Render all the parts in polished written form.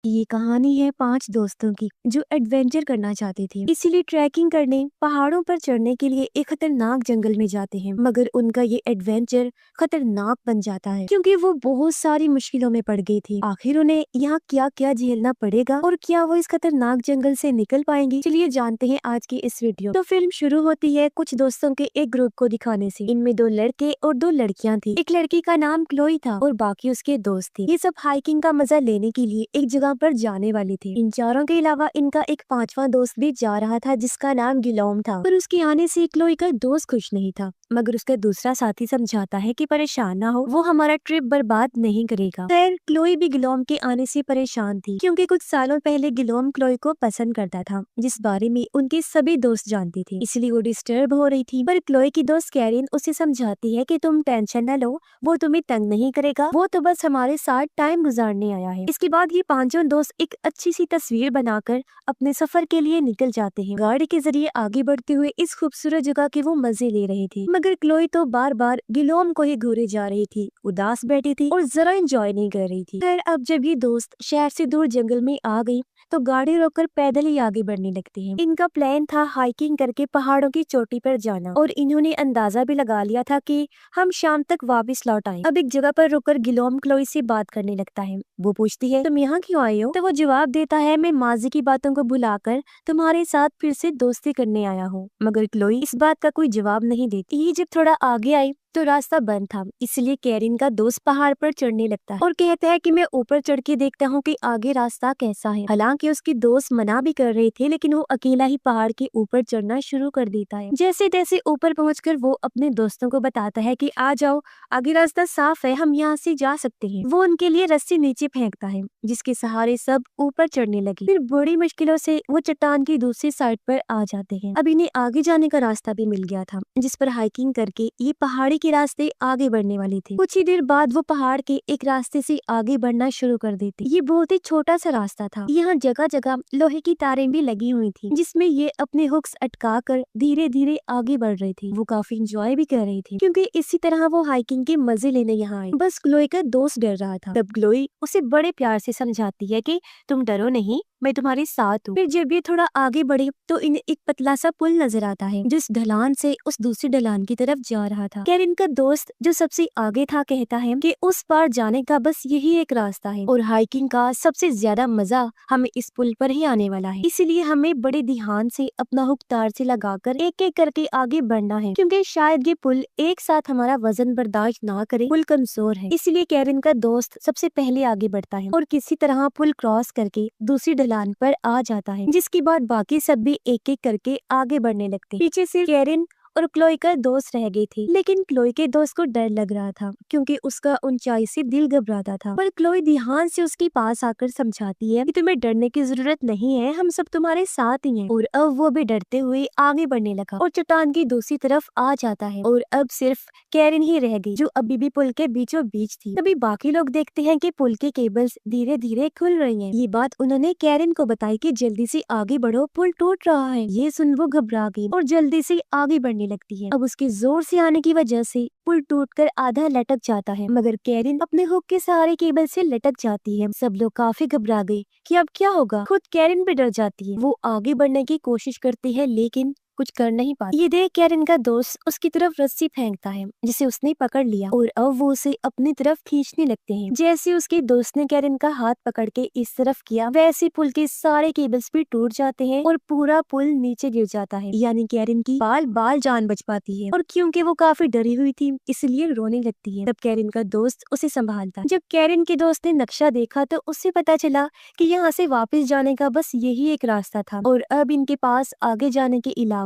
ये कहानी है 5 दोस्तों की जो एडवेंचर करना चाहते थे, इसीलिए ट्रैकिंग करने पहाड़ों पर चढ़ने के लिए एक खतरनाक जंगल में जाते हैं। मगर उनका ये एडवेंचर खतरनाक बन जाता है क्योंकि वो बहुत सारी मुश्किलों में पड़ गए थे। आखिर उन्हें यहाँ क्या क्या झेलना पड़ेगा और क्या वो इस खतरनाक जंगल से निकल पाएंगे, चलिए जानते हैं आज की इस वीडियो। तो फिल्म शुरू होती है कुछ दोस्तों के एक ग्रुप को दिखाने से। इनमें 2 लड़के और 2 लड़कियां थी। एक लड़की का नाम क्लोई था और बाकी उसके दोस्त थे। ये सब हाइकिंग का मजा लेने के लिए एक जगह पर जाने वाले थे। इन चारों के अलावा इनका एक 5वां दोस्त भी जा रहा था जिसका नाम गिलोम था। पर उसके आने से क्लोई का दोस्त खुश नहीं था, मगर उसका दूसरा साथी समझाता है कि परेशान ना हो, वो हमारा ट्रिप बर्बाद नहीं करेगा। खैर क्लोई भी गिलोम के आने से परेशान थी क्योंकि कुछ सालों पहले गिलोम क्लोई को पसंद करता था, जिस बारे में उनके सभी दोस्त जानते थे, इसलिए वो डिस्टर्ब हो रही थी। पर क्लोई की दोस्त कैरिन उसे समझाती है कि तुम टेंशन न लो, वो तुम्हें तंग नहीं करेगा, वो तो बस हमारे साथ टाइम गुजारने आया है। इसके बाद ये पांचों दोस्त एक अच्छी सी तस्वीर बनाकर अपने सफर के लिए निकल जाते हैं। गाड़ी के जरिए आगे बढ़ते हुए इस खूबसूरत जगह के वो मजे ले रहे थे, मगर क्लोई तो बार बार गिलोम को ही घूरे जा रही थी, उदास बैठी थी और जरा एंजॉय नहीं कर रही थी। खैर अब जब ये दोस्त शहर से दूर जंगल में आ गई तो गाड़ी रोककर पैदल ही आगे बढ़ने लगते हैं। इनका प्लान था हाइकिंग करके पहाड़ों की चोटी पर जाना और इन्होंने अंदाजा भी लगा लिया था कि हम शाम तक वापस लौट आए। अब एक जगह पर रुककर गिलोम क्लोई से बात करने लगता है। वो पूछती है तुम यहाँ क्यों आए हो? तो वो जवाब देता है मैं माजी की बातों को भुलाकर तुम्हारे साथ फिर से दोस्ती करने आया हूँ। मगर क्लोई इस बात का कोई जवाब नहीं देती। ये जब थोड़ा आगे आई तो रास्ता बंद था, इसलिए कैरिन का दोस्त पहाड़ पर चढ़ने लगता है और कहता है कि मैं ऊपर चढ़ के देखता हूँ कि आगे रास्ता कैसा है। हालांकि उसकी दोस्त मना भी कर रहे थे, लेकिन वो अकेला ही पहाड़ के ऊपर चढ़ना शुरू कर देता है। जैसे तैसे ऊपर पहुंचकर वो अपने दोस्तों को बताता है कि आ जाओ, आगे रास्ता साफ है, हम यहाँ से जा सकते हैं। वो उनके लिए रस्सी नीचे फेंकता है, जिसके सहारे सब ऊपर चढ़ने लगे। फिर बड़ी मुश्किलों से वो चट्टान की दूसरी साइड पर आ जाते हैं। अब इन्हें आगे जाने का रास्ता भी मिल गया था, जिस पर हाइकिंग करके ये पहाड़ी के रास्ते आगे बढ़ने वाली थी। कुछ ही देर बाद वो पहाड़ के एक रास्ते से आगे बढ़ना शुरू कर देते। ये बहुत ही छोटा सा रास्ता था। यहाँ जगह जगह लोहे की तारें भी लगी हुई थी, जिसमें ये अपने हुक्स अटका कर धीरे धीरे आगे बढ़ रहे थे। वो काफी इंजॉय भी कर रही थी क्योंकि इसी तरह वो हाइकिंग के मजे लेने यहाँ आए। बस क्लोई का दोस्त डर रहा था। तब क्लोई उसे बड़े प्यार से समझाती है कि तुम डरो नहीं, मैं तुम्हारे साथ हूँ। फिर जब ये थोड़ा आगे बढ़े तो इन्हें एक पतला सा पुल नजर आता है, जिस ढलान से उस दूसरी ढलान की तरफ जा रहा था। कैरिन का दोस्त जो सबसे आगे था कहता है कि उस पार जाने का बस यही एक रास्ता है और हाइकिंग का सबसे ज्यादा मजा हमें इस पुल पर ही आने वाला है, इसीलिए हमें बड़े ध्यान से अपना हुक तार से लगाकर एक एक करके आगे बढ़ना है, क्योंकि शायद ये पुल एक साथ हमारा वजन बर्दाश्त ना करे। पुल कमजोर है, इसीलिए कैरिन का दोस्त सबसे पहले आगे बढ़ता है और किसी तरह पुल क्रॉस करके दूसरी ढलान पर आ जाता है, जिसके बाद बाकी सब भी एक एक करके आगे बढ़ने लगते। पीछे सिर्फ कैरिन और क्लोई का दोस्त रह गई थी, लेकिन क्लोई के दोस्त को डर लग रहा था क्योंकि उसका ऊंचाई से दिल घबराता था। पर क्लोई ध्यान से उसके पास आकर समझाती है कि तुम्हें डरने की जरूरत नहीं है, हम सब तुम्हारे साथ ही हैं। और अब वो भी डरते हुए आगे बढ़ने लगा और चट्टान की दूसरी तरफ आ जाता है और अब सिर्फ कैरिन ही रह गई जो अभी भी पुल के बीचों बीच थी। तभी बाकी लोग देखते हैं कि पुल के केबल्स धीरे धीरे खुल रही हैं। ये बात उन्होंने कैरिन को बताई कि जल्दी से आगे बढ़ो, पुल टूट रहा है। ये सुन वो घबरा गई और जल्दी से आगे बढ़ने लगती है। अब उसके जोर से आने की वजह से पुल टूटकर आधा लटक जाता है, मगर कैरिन अपने हुक के सहारे केबल से लटक जाती है। सब लोग काफी घबरा गए कि अब क्या होगा। खुद कैरिन भी डर जाती है। वो आगे बढ़ने की कोशिश करती है लेकिन कुछ कर नहीं पाती। ये देख कैरिन का दोस्त उसकी तरफ रस्सी फेंकता है, जिसे उसने पकड़ लिया और अब वो उसे अपनी तरफ खींचने लगते हैं। जैसे उसके दोस्त ने कैरिन का हाथ पकड़ के इस तरफ किया, वैसे पुल के सारे केबल्स भी टूट जाते हैं और पूरा पुल नीचे गिर जाता है। यानी कैरिन की बाल बाल जान बच पाती है और क्योंकि वो काफी डरी हुई थी इसलिए रोने लगती है। तब कैरिन का दोस्त उसे संभालता। जब कैरिन के दोस्त ने नक्शा देखा तो उससे पता चला कि यहाँ से वापस जाने का बस यही एक रास्ता था और अब इनके पास आगे जाने के अलावा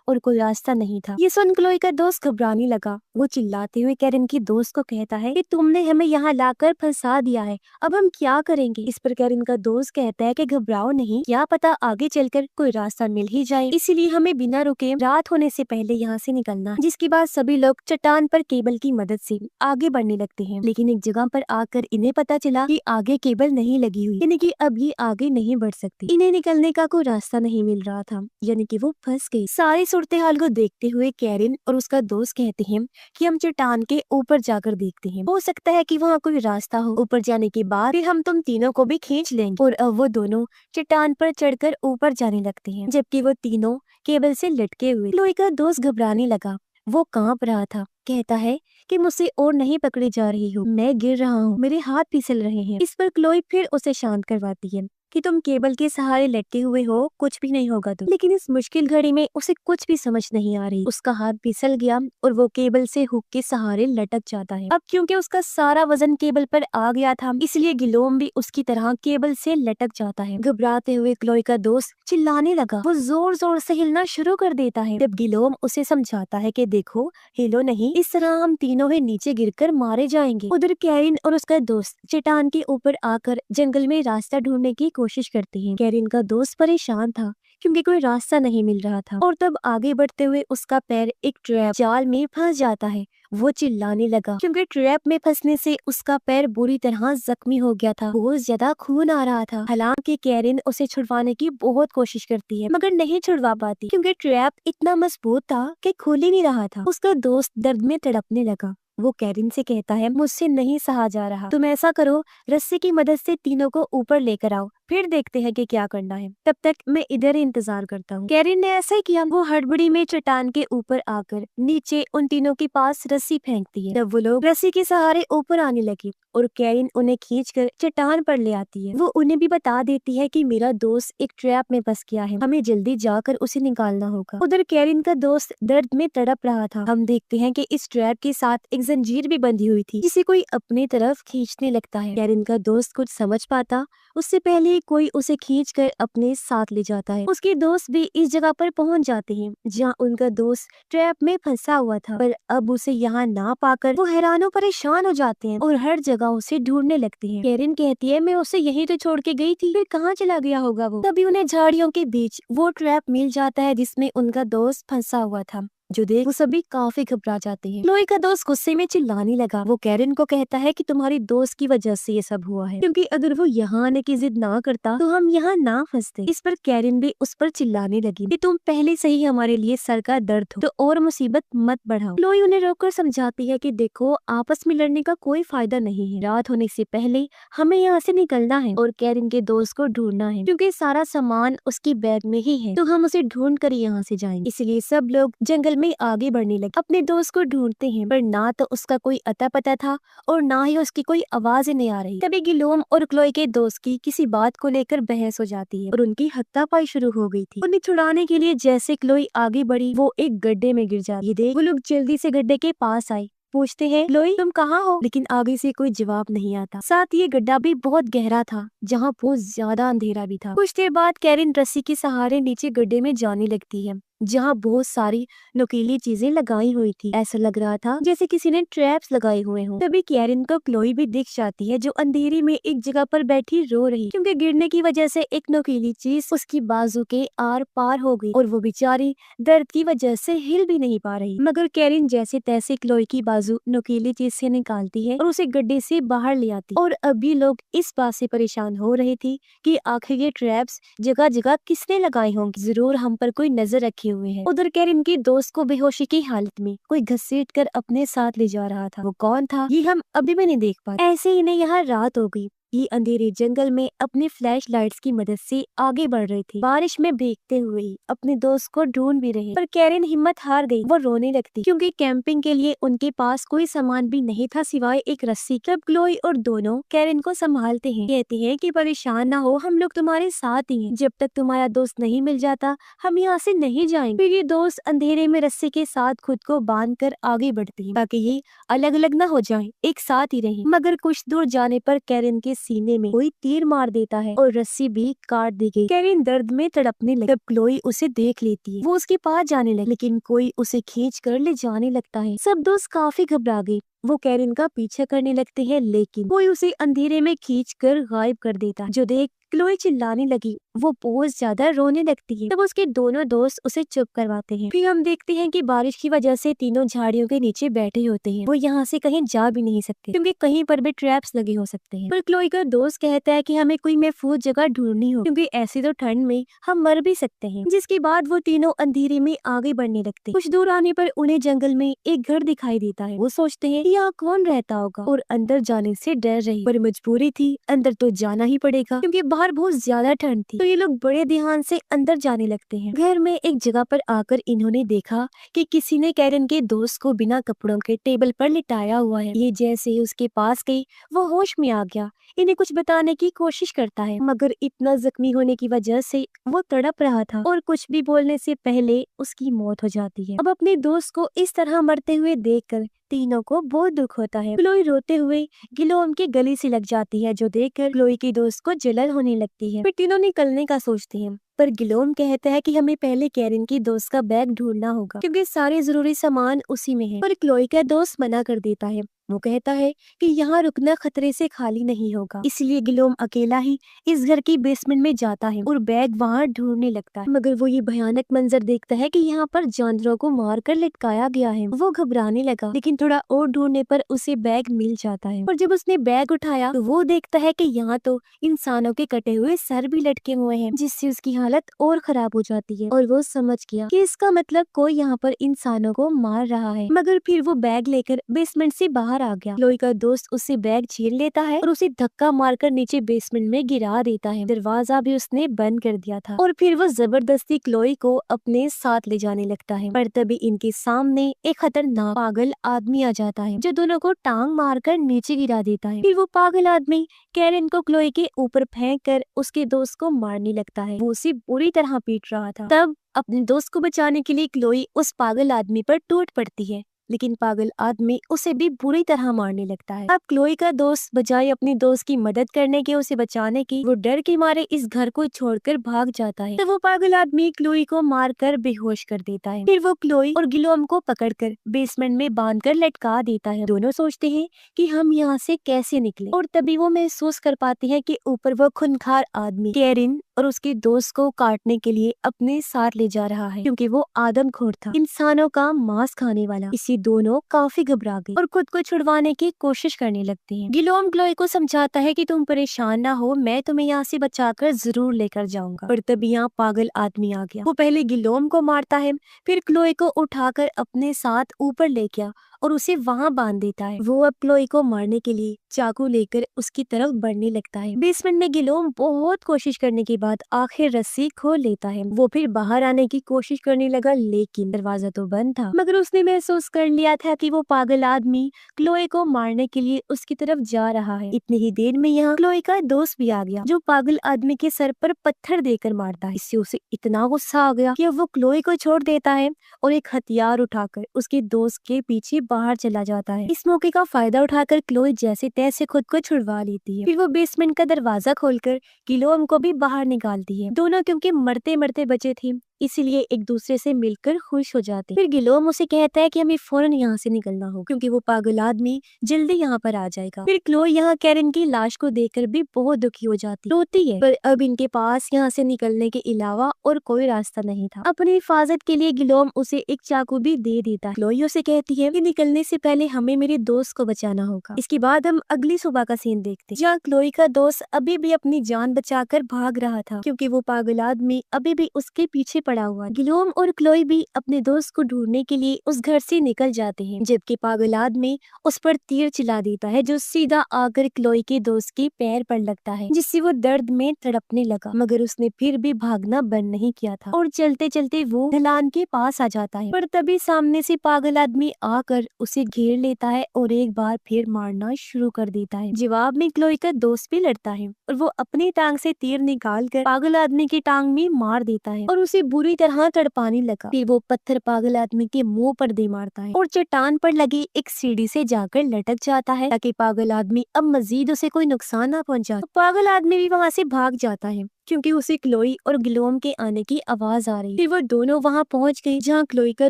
और कोई रास्ता नहीं था। ये सुन क्लोई का दोस्त घबराने लगा। वो चिल्लाते हुए कैरिन की दोस्त को कहता है कि तुमने हमें यहाँ लाकर फंसा दिया है, अब हम क्या करेंगे? इस पर कैरिन का दोस्त कहता है कि घबराओ नहीं, क्या पता आगे चलकर कोई रास्ता मिल ही जाए, इसीलिए हमें बिना रुके रात होने से पहले यहाँ से निकलना है। जिसके बाद सभी लोग चट्टान पर केबल की मदद से आगे बढ़ने लगते हैं, लेकिन एक जगह पर आकर इन्हें पता चला कि आगे केबल नहीं लगी हुई, यानी कि अब ये आगे नहीं बढ़ सकती। इन्हें निकलने का कोई रास्ता नहीं मिल रहा था, यानी कि वो फंस गई सारी सूरत हाल को देखते हुए कैरिन और उसका दोस्त कहते हैं कि हम चट्टान के ऊपर जाकर देखते हैं, हो सकता है कि वहाँ कोई रास्ता हो। ऊपर जाने के बाद फिर हम तुम तीनों को भी खींच लेंगे। और अब वो दोनों चट्टान पर चढ़कर ऊपर जाने लगते हैं, जबकि वो तीनों केबल से लटके हुए। क्लोई का दोस्त घबराने लगा, वो कांप रहा था। कहता है कि मुझसे और नहीं पकड़ी जा रही हूँ, मैं गिर रहा हूँ, मेरे हाथ फिसल रहे हैं। इस पर क्लोई फिर उसे शांत करवाती है कि तुम केबल के सहारे लटके हुए हो, कुछ भी नहीं होगा तुम। लेकिन इस मुश्किल घड़ी में उसे कुछ भी समझ नहीं आ रही। उसका हाथ फिसल गया और वो केबल से हुक के सहारे लटक जाता है। अब क्योंकि उसका सारा वजन केबल पर आ गया था, इसलिए गिलोम भी उसकी तरह केबल से लटक जाता है। घबराते हुए क्लोई का दोस्त चिल्लाने लगा। वो जोर जोर से हिलना शुरू कर देता है। जब गिलोम उसे समझाता है कि देखो, हिलो नहीं, इस तरह हम तीनों ही नीचे गिरकर मारे जाएंगे। उधर कैरिन और उसका दोस्त चट्टान के ऊपर आकर जंगल में रास्ता ढूंढने की कोशिश करती हैं। कैरिन का दोस्त परेशान था क्योंकि कोई रास्ता नहीं मिल रहा था। और तब आगे बढ़ते हुए उसका पैर एक ट्रैप जाल में फंस जाता है। वो चिल्लाने लगा क्योंकि ट्रैप में फंसने से उसका पैर बुरी तरह जख्मी हो गया था। बहुत ज्यादा खून आ रहा था। हालांकि कैरिन उसे छुड़वाने की बहुत कोशिश करती है, मगर नहीं छुड़वा पाती क्योंकि ट्रैप इतना मजबूत था कि खुल ही नहीं रहा था। उसका दोस्त दर्द में तड़पने लगा। वो कैरिन से कहता है, मुझसे नहीं सहा जा रहा, तुम ऐसा करो, रस्सी की मदद से तीनों को ऊपर लेकर आओ, फिर देखते हैं कि क्या करना है। तब तक मैं इधर ही इंतजार करता हूँ। कैरिन ने ऐसा ही किया। वो हड़बड़ी में चट्टान के ऊपर आकर नीचे उन तीनों के पास रस्सी फेंकती है। तब वो लोग रस्सी के सहारे ऊपर आने लगे और कैरिन उन्हें खींचकर चट्टान पर ले आती है। वो उन्हें भी बता देती है कि मेरा दोस्त एक ट्रैप में फंस गया है, हमें जल्दी जाकर उसे निकालना होगा। उधर कैरिन का दोस्त दर्द में तड़प रहा था। हम देखते हैं कि इस ट्रैप के साथ एक जंजीर भी बंधी हुई थी, जिसे कोई अपनी तरफ खींचने लगता है। कैरिन का दोस्त कुछ समझ पाता उससे पहले कोई उसे खींचकर अपने साथ ले जाता है। उसके दोस्त भी इस जगह पर पहुंच जाते हैं जहां उनका दोस्त ट्रैप में फंसा हुआ था। पर अब उसे यहाँ ना पाकर वो हैरानों परेशान हो जाते हैं और हर जगह उसे ढूंढने लगते हैं। कैरिन कहती है, मैं उसे यहीं तो छोड़ के गई थी, फिर कहाँ चला गया होगा वो। तभी उन्हें झाड़ियों के बीच वो ट्रैप मिल जाता है जिसमें उनका दोस्त फंसा हुआ था, जो देख वो सभी काफी घबरा जाते हैं। क्लोई का दोस्त गुस्से में चिल्लाने लगा। वो कैरिन को कहता है कि तुम्हारी दोस्त की वजह से ये सब हुआ है, क्योंकि अगर वो यहाँ आने की जिद ना करता तो हम यहाँ ना फंसते। इस पर कैरिन भी उस पर चिल्लाने लगी कि तुम पहले से ही हमारे लिए सर का दर्द हो, तो और मुसीबत मत बढ़ाओ। क्लोई उन्हें रोककर समझाती है कि देखो, आपस में लड़ने का कोई फायदा नहीं है, रात होने से पहले हमें यहाँ से निकलना है और कैरिन के दोस्त को ढूंढना है, क्योंकि सारा सामान उसकी बैग में ही है, तो हम उसे ढूंढ कर यहाँ से जाएंगे। इसलिए सब लोग जंगल में आगे बढ़ने लगे, अपने दोस्त को ढूंढते हैं, पर ना तो उसका कोई अता पता था और ना ही उसकी कोई आवाज नहीं आ रही। तभी गिलोम और क्लोई के दोस्त की किसी बात को लेकर बहस हो जाती है और उनकी हत्तापाई शुरू हो गई थी। उन्हें छुड़ाने के लिए जैसे क्लोई आगे बढ़ी, वो एक गड्ढे में गिर जाती है। देख वो लोग जल्दी से गड्ढे के पास आए, पूछते हैं, क्लोई तुम कहाँ हो? लेकिन आगे से कोई जवाब नहीं आता। साथ ये गड्ढा भी बहुत गहरा था, जहाँ बहुत ज्यादा अंधेरा भी था। कुछ देर बाद कैरिन रस्सी के सहारे नीचे गड्ढे में जाने लगती है, जहाँ बहुत सारी नुकीली चीजें लगाई हुई थी। ऐसा लग रहा था जैसे किसी ने ट्रैप्स लगाए हुए हों। तभी कैरिन को क्लोई भी दिख जाती है, जो अंधेरे में एक जगह पर बैठी रो रही, क्योंकि गिरने की वजह से एक नुकीली चीज उसकी बाजू के आर पार हो गई और वो बेचारी दर्द की वजह से हिल भी नहीं पा रही। मगर कैरिन जैसे तैसे क्लोई की बाजू नुकीली चीज से निकालती है और उसे गड्ढे से बाहर ले आती। और अभी लोग इस बात से परेशान हो रहे थे कि आखिर ये ट्रैप्स जगह जगह किसने लगाए होंगे, जरूर हम पर कोई नजर रखे हुए हैं। उधर कैरिन की दोस्त को बेहोशी की हालत में कोई घसीट कर अपने साथ ले जा रहा था। वो कौन था ये हम अभी भी नहीं देख पाए। ऐसे ही इन्हें यहाँ रात हो गई। ये अंधेरे जंगल में अपनी फ्लैश लाइट्स की मदद से आगे बढ़ रहे थे, बारिश में भीगते हुए अपने दोस्त को ढूंढ भी रहे। पर कैरिन हिम्मत हार गई। वो रोने लगती क्योंकि कैंपिंग के लिए उनके पास कोई सामान भी नहीं था सिवाय एक रस्सी। तब क्लोई और दोनों कैरिन को संभालते हैं, कहते हैं कि परेशान ना हो, हम लोग तुम्हारे साथ ही हैं। जब तक तुम्हारा दोस्त नहीं मिल जाता हम यहाँ से नहीं जाएंगे। फिर ये दोस्त अंधेरे में रस्सी के साथ खुद को बांध कर आगे बढ़ते हैं ताकि ये अलग अलग न हो जाएं, एक साथ ही रहें। मगर कुछ दूर जाने पर कैरिन के सीने में कोई तीर मार देता है और रस्सी भी काट दी गई। कैरिन दर्द में तड़पने लगी। तब क्लोई उसे देख लेती है। वो उसके पास जाने लगी, लेकिन कोई उसे खींच कर ले जाने लगता है। सब दोस्त काफी घबरा गए। वो कैरिन का पीछा करने लगते हैं, लेकिन कोई उसे अंधेरे में खींच कर गायब कर देता है, जो देख क्लोई चिल्लाने लगी। वो बहुत ज्यादा रोने लगती है। तब उसके दोनों दोस्त उसे चुप करवाते हैं। फिर हम देखते हैं कि बारिश की वजह से तीनों झाड़ियों के नीचे बैठे होते हैं। वो यहाँ से कहीं जा भी नहीं सकते क्योंकि कहीं पर भी ट्रैप्स लगे हो सकते हैं। पर क्लोई का दोस्त कहता है कि हमें कोई महफूज जगह ढूंढनी हो क्योंकि ऐसी तो ठंड में हम मर भी सकते हैं। जिसके बाद वो तीनों अंधेरे में आगे बढ़ने लगते हैं। कुछ दूर आने पर उन्हें जंगल में एक घर दिखाई देता है। वो सोचते हैं यहाँ कौन रहता होगा और अंदर जाने से डर रही, पर मजबूरी थी, अंदर तो जाना ही पड़ेगा क्योंकि बाहर बहुत ज्यादा ठंड थी। तो ये लोग बड़े ध्यान से अंदर जाने लगते हैं। घर में एक जगह पर आकर इन्होंने देखा कि किसी ने कैरन के दोस्त को बिना कपड़ों के टेबल पर लिटाया हुआ है। ये जैसे ही उसके पास गई वो होश में आ गया। इन्हें कुछ बताने की कोशिश करता है मगर इतना जख्मी होने की वजह से वो तड़प रहा था और कुछ भी बोलने से पहले उसकी मौत हो जाती है। अब अपने दोस्त को इस तरह मरते हुए देखकर तीनों को बहुत दुख होता है। क्लोई रोते हुए गिलोम के गले से लग जाती है जो देखकर क्लोई के दोस्त को जलन होने लगती है। फिर तीनों निकलने का सोचते हैं पर गिलोम कहता है कि हमें पहले कैरन की दोस्त का बैग ढूंढना होगा क्योंकि सारे जरूरी सामान उसी में है। पर क्लोई का दोस्त मना कर देता है। वो कहता है कि यहाँ रुकना खतरे से खाली नहीं होगा, इसलिए गिलोम अकेला ही इस घर की बेसमेंट में जाता है और बैग वहाँ ढूंढने लगता है। मगर वो ये भयानक मंजर देखता है कि यहाँ पर जानवरों को मार कर लटकाया गया है। वो घबराने लगा लेकिन थोड़ा और ढूंढने पर उसे बैग मिल जाता है। और जब उसने बैग उठाया तो वो देखता है कि यहाँ तो इंसानों के कटे हुए सर भी लटके हुए हैं, जिससे उसकी हालत और खराब हो जाती है। और वो समझ गया कि इसका मतलब कोई यहाँ पर इंसानों को मार रहा है। मगर फिर वो बैग लेकर बेसमेंट से बाहर आ गया। क्लोई का दोस्त उससे बैग छीन लेता है और उसे धक्का मारकर नीचे बेसमेंट में गिरा देता है। दरवाजा भी उसने बंद कर दिया था और फिर वो जबरदस्ती क्लोई को अपने साथ ले जाने लगता है। पर तभी इनके सामने एक खतरनाक पागल आदमी आ जाता है जो दोनों को टांग मारकर नीचे गिरा देता है। फिर वो पागल आदमी कैरन को क्लोई के ऊपर फेंक कर उसके दोस्त को मारने लगता है। वो उसे बुरी तरह पीट रहा था। तब अपने दोस्त को बचाने के लिए क्लोई उस पागल आदमी पर टूट पड़ती है, लेकिन पागल आदमी उसे भी बुरी तरह मारने लगता है। अब क्लोई का दोस्त बजाय अपनी दोस्त की मदद करने के, उसे बचाने की, वो डर के मारे इस घर को छोड़कर भाग जाता है। तो वो पागल आदमी क्लोई को मारकर बेहोश कर देता है। फिर वो क्लोई और गिलोम को पकड़कर बेसमेंट में बांधकर लटका देता है। दोनों सोचते हैं कि हम यहाँ से कैसे निकले और तभी वो महसूस कर पाते हैं कि ऊपर वो खूंखार आदमी कैरिन और उसके दोस्त को काटने के लिए अपने साथ ले जा रहा है क्योंकि वो आदमखोर था, इंसानों का मांस खाने वाला। इसी दोनों काफी घबरा गए और खुद को छुड़वाने की कोशिश करने लगते हैं। गिलोम क्लोई को समझाता है कि तुम परेशान ना हो, मैं तुम्हें यहाँ से बचाकर जरूर लेकर जाऊंगा। पर तभी यहाँ पागल आदमी आ गया। वो पहले गिलोम को मारता है, फिर क्लोई को उठाकर अपने साथ ऊपर ले गया और उसे वहाँ बांध देता है। वो अब क्लोई को मारने के लिए चाकू लेकर उसकी तरफ बढ़ने लगता है। बेसमेंट में गिलोम बहुत कोशिश करने के बाद आखिर रस्सी खोल लेता है। वो फिर बाहर आने की कोशिश करने लगा लेकिन दरवाजा तो बंद था। मगर उसने महसूस कर लिया था कि वो पागल आदमी क्लोई को मारने के लिए उसकी तरफ जा रहा है। इतनी ही देर में यहाँ क्लोई का दोस्त भी आ गया जो पागल आदमी के सर पर पत्थर देकर मारता है। इससे उसे इतना गुस्सा आ गया कि वो क्लोई को छोड़ देता है और एक हथियार उठाकर उसके दोस्त के पीछे बाहर चला जाता है। इस मौके का फायदा उठाकर क्लोई जैसे तैसे खुद को छुड़वा लेती है। फिर वो बेसमेंट का दरवाजा खोलकर गिलोम को भी बाहर निकालती है। दोनों क्योंकि मरते मरते बचे थे इसीलिए एक दूसरे से मिलकर खुश हो जाते। फिर गिलोम उसे कहता है कि हमें फौरन यहाँ से निकलना हो क्योंकि वो पागल आदमी जल्दी यहाँ पर आ जाएगा। फिर क्लोई यहाँ कैरन की लाश को देखकर भी बहुत दुखी हो जाती, रोती है, पर अब इनके पास यहाँ से निकलने के अलावा और कोई रास्ता नहीं था। अपनी हिफाजत के लिए गिलोम उसे एक चाकू भी दे देता है। क्लोई उसे कहती है कि निकलने से पहले हमें मेरे दोस्त को बचाना होगा। इसके बाद हम अगली सुबह का सीन देखते हैं जहाँ क्लोई का दोस्त अभी भी अपनी जान बचाकर भाग रहा था क्योंकि वो पागल आदमी अभी भी उसके पीछे पड़ा हुआ। गिलोम और क्लोई भी अपने दोस्त को ढूंढने के लिए उस घर से निकल जाते हैं जबकि पागल आदमी उस पर तीर चला देता है जो सीधा आकर क्लोई के दोस्त के पैर पर लगता है जिससे वो दर्द में तड़पने लगा। मगर उसने फिर भी भागना बंद नहीं किया था और चलते चलते वो ढलान के पास आ जाता है। पर तभी सामने से पागल आदमी आकर उसे घेर लेता है और एक बार फिर मारना शुरू कर देता है। जवाब में क्लोई का दोस्त भी लड़ता है और वो अपनी टांग से तीर निकाल कर पागल आदमी की टांग में मार देता है और उसे बुरी तरह तड़पाने लगा। फिर वो पत्थर पागल आदमी के मुंह पर दे मारता है और चट्टान पर लगी एक सीढ़ी से जाकर लटक जाता है ताकि पागल आदमी अब मजीद उसे कोई नुकसान ना पहुंचा। तो पागल आदमी भी वहाँ से भाग जाता है। क्योंकि उसे क्लोई और गिलोम के आने की आवाज आ रही। फिर वो दोनों वहाँ पहुँच गई जहाँ क्लोई का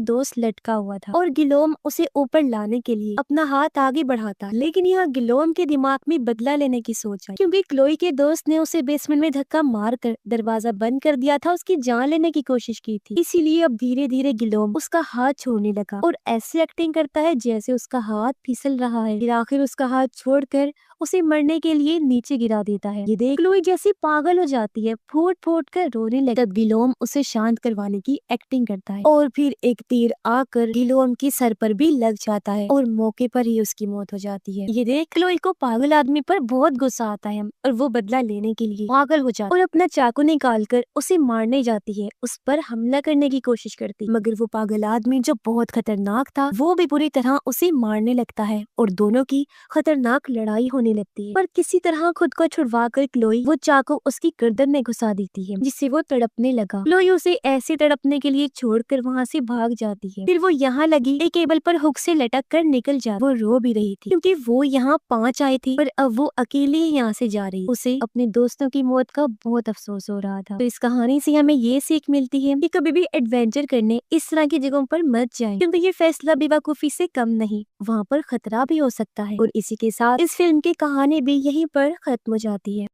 दोस्त लटका हुआ था और गिलोम उसे ऊपर लाने के लिए अपना हाथ आगे बढ़ाता, लेकिन यहाँ गिलोम के दिमाग में बदला लेने की सोच आई, क्योंकि क्लोई के दोस्त ने उसे बेसमेंट में धक्का मार कर दरवाजा बंद कर दिया था, उसकी जान लेने की कोशिश की थी। इसीलिए अब धीरे धीरे गिलोम उसका हाथ छोड़ने लगा और ऐसे एक्टिंग करता है जैसे उसका हाथ फिसल रहा है। फिर आखिर उसका हाथ छोड़कर उसे मरने के लिए नीचे गिरा देता है। ये देख क्लोई जैसी पागल हो जाती है, फूट फूट कर रोने लगती है। तब गिलोम उसे शांत करवाने की एक्टिंग करता है और फिर एक तीर आकर गिलोम के सर पर भी लग जाता है और मौके पर ही उसकी मौत हो जाती है। ये देख क्लोई को पागल आदमी पर बहुत गुस्सा आता है और वो बदला लेने के लिए पागल हो जाता है और अपना चाकू निकाल कर उसे मारने जाती है, उस पर हमला करने की कोशिश करती है, मगर वो पागल आदमी जो बहुत खतरनाक था वो भी बुरी तरह उसे मारने लगता है और दोनों की खतरनाक लड़ाई होने लगती है। पर किसी तरह खुद को छुड़वाकर क्लोई वो चाकू उसकी गर्दन में घुसा देती है, जिससे वो तड़पने लगा। क्लोई उसे ऐसे तड़पने के लिए छोड़कर वहाँ से भाग जाती है। फिर वो यहाँ लगी एक केबल पर हुक से लटक कर निकल जाती। वो रो भी रही थी क्योंकि वो यहाँ 5 आए थे पर अब वो अकेले ही यहाँ से जा रही। उसे अपने दोस्तों की मौत का बहुत अफसोस हो रहा था। तो इस कहानी से हमें ये सीख मिलती है कि कभी भी एडवेंचर करने इस तरह की जगहों पर मत जाएं, क्योंकि ये फैसला बेवकूफी से कम नहीं, वहाँ पर खतरा भी हो सकता है। और इसी के साथ इस फिल्म की कहानी भी यहीं पर खत्म हो जाती है।